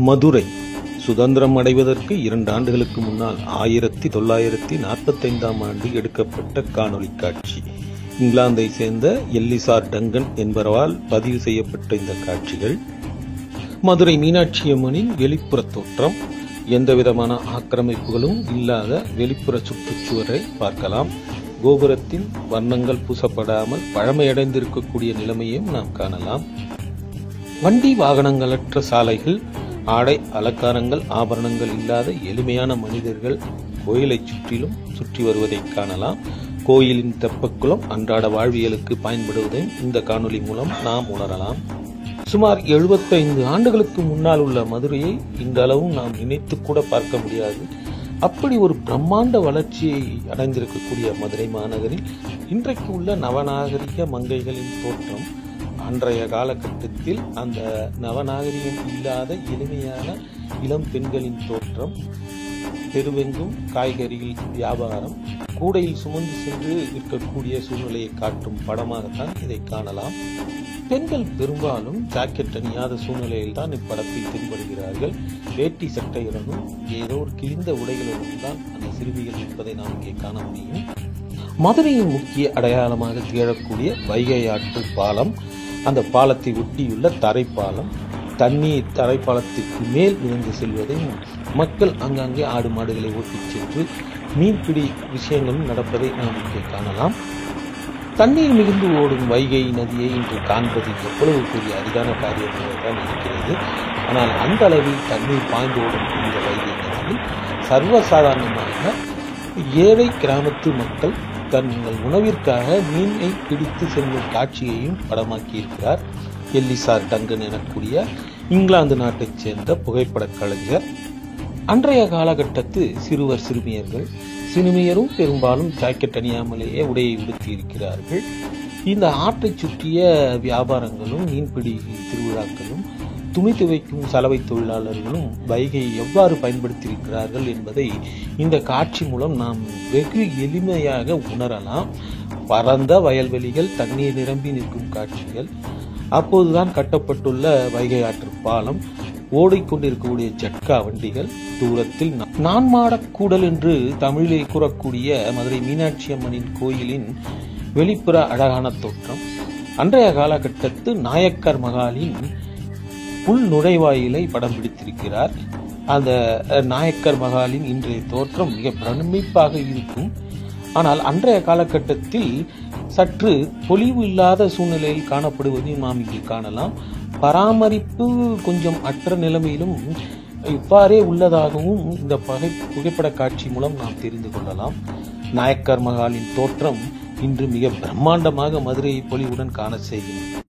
மதுரை சுதந்திரம் அடைவதற்கு 2 ஆண்டுகளுக்கு முன்னால் 1945ஆம் ஆண்டு எடுக்கப்பட்ட காணொளி காட்சி. இங்கிலாந்தை சேர்ந்த எல்லிசார் டங்கன் என்பவரால் பதிவு செய்யப்பட்ட இந்த காட்சிகள் மதுரை மீனாட்சி அம்மனின் வெளிப்புற தோற்றம். எந்தவிதமான ஆக்கிரமிப்புகளும் இல்லாத வெளிப்புற சுற்றுச்சுவரை பார்க்கலாம். கோபுரத்தின் வர்ணங்கள் பூசப்படாமல் பழமையடைந்திருக்கக்கூடிய நிலைமையும் நாம் காணலாம். வண்டி வாகனங்களற்ற சாலைகள், ஆடை அலங்காரங்கள் ஆபரணங்கள் இல்லாத எளிமையான மனிதர்கள் கோயிலை சுற்றி வருவதை காணலாம். கோயிலின் தெப்பக்குளம் அன்றாட வாழ்வியலுக்கு பயன்படுவதையும் இந்த காணொளி மூலம் நாம் உணரலாம். சுமார் 75 ஆண்டுகளுக்கு முன்னால் உள்ள மதுரையை இன்றளவும் நாம் நினைத்து கூட பார்க்க முடியாது. அப்படி ஒரு பிரம்மாண்ட வளர்ச்சியை அடைந்திருக்கக்கூடிய மதுரை மாநகரில் இன்றைக்கு உள்ள நவநாகரிக மங்கைகளின் தோற்றம் அன்றைய காலகட்டத்தில் அந்த நவநாகரிகம் இல்லாத எளிமையான இளம் பெண்களின் தோற்றம், தெருவெங்கும் காய்கறிகள் வியாபாரம், கூடையில் சுமந்து சென்று இருக்கக்கூடிய சூழ்நிலையை காட்டும் படமாகத்தான் இதை காணலாம். பெண்கள் பெரும்பாலும் ஜாக்கெட் அணியாத சூழ்நிலையில் தான் இப்படத்தில் தென்படுகிறார்கள். வேட்டி சட்டையுடனும் ஏதோ ஒரு கிழிந்த உடைகளுடன் தான் அந்த சிறுமிகள் இருப்பதை நாம் இங்கே காண முடியும். மதுரையின் முக்கிய அடையாளமாக திகழக்கூடிய வைகை ஆற்று பாலம், அந்த பாலத்தை ஒட்டியுள்ள தரைப்பாலம், தண்ணீர் தரைப்பாலத்திற்கு மேல் விழுந்து செல்வதையும் மக்கள் அங்கங்கே ஆடு மாடுகளை ஓட்டிச் சென்று மீன்பிடி விஷயங்களும் நடப்பதை நாம் இங்கே காணலாம். தண்ணீர் மிகுந்து ஓடும் வைகை நதியை இன்று காண்பது எவ்வளவு பெரிய அரிதான காரியமாக தான் இருக்கிறது. ஆனால் அந்த அளவில் தண்ணீர் பாய்ந்து ஓடும் இந்த வைகை நதியில் சர்வசாதாரணமாக ஏழை கிராமத்து மக்கள் தங்கள் உணவிற்காக மீனை பிடித்து செல்லும் காட்சியையும் படமாக்கியிருக்கிறார் எல்லிசார் டங்கன் எனக்கூடிய இங்கிலாந்து நாட்டைச் சேர்ந்த புகைப்பட கலைஞர். அன்றைய காலகட்டத்து சிறுமியரும் பெரும்பாலும் ஜாக்கெட் அணியாமலேயே உடையை உடுத்தி இருக்கிறார்கள். இந்த ஆற்றை சுற்றிய வியாபாரங்களும் மீன்பிடி திருவிழாக்களும் துணி துவைக்கும் சலவை தொழிலாளர்களும் வைகையை எவ்வாறு பயன்படுத்தியிருக்கிறார்கள் என்பதை இந்த காட்சி மூலம் நாம் வெகு எளிமையாக உணரலாம். பரந்த வயல்வெளிகள், தண்ணீர் நிரம்பி நிற்கும் காட்சிகள், அப்போதுதான் கட்டப்பட்டுள்ள வைகை ஆற்று பாலம், ஓடிக்கொண்டிருக்கக்கூடிய ஜட்கா வண்டிகள், தூரத்தில் நான்மாடக்கூடல் என்று தமிழிலே கூறக்கூடிய மதுரை மீனாட்சி அம்மனின் கோயிலின் வெளிப்புற அழகான தோற்றம். அன்றைய காலகட்டத்து நாயக்கர் மகாலின் உள் நுழைவாயிலை படம் பிடித்திருக்கிறார். அந்த நாயக்கர் மகாலின் இன்றைய தோற்றம் மிக பிரமிப்பாக இருக்கும். ஆனால் அன்றைய காலகட்டத்தில் சற்று பொலிவு இல்லாத சூழ்நிலையில் காணப்படுவதையும் நாம் இங்கே காணலாம். பராமரிப்பு கொஞ்சம் அற்ற நிலைமையிலும் இவ்வாறே உள்ளதாகவும் இந்த புகைப்பட காட்சி மூலம் நாம் தெரிந்து கொள்ளலாம். நாயக்கர் மகாலின் தோற்றம் இன்று மிக பிரம்மாண்டமாக மதுரையை பொலிவுடன் காண செய்கிறது.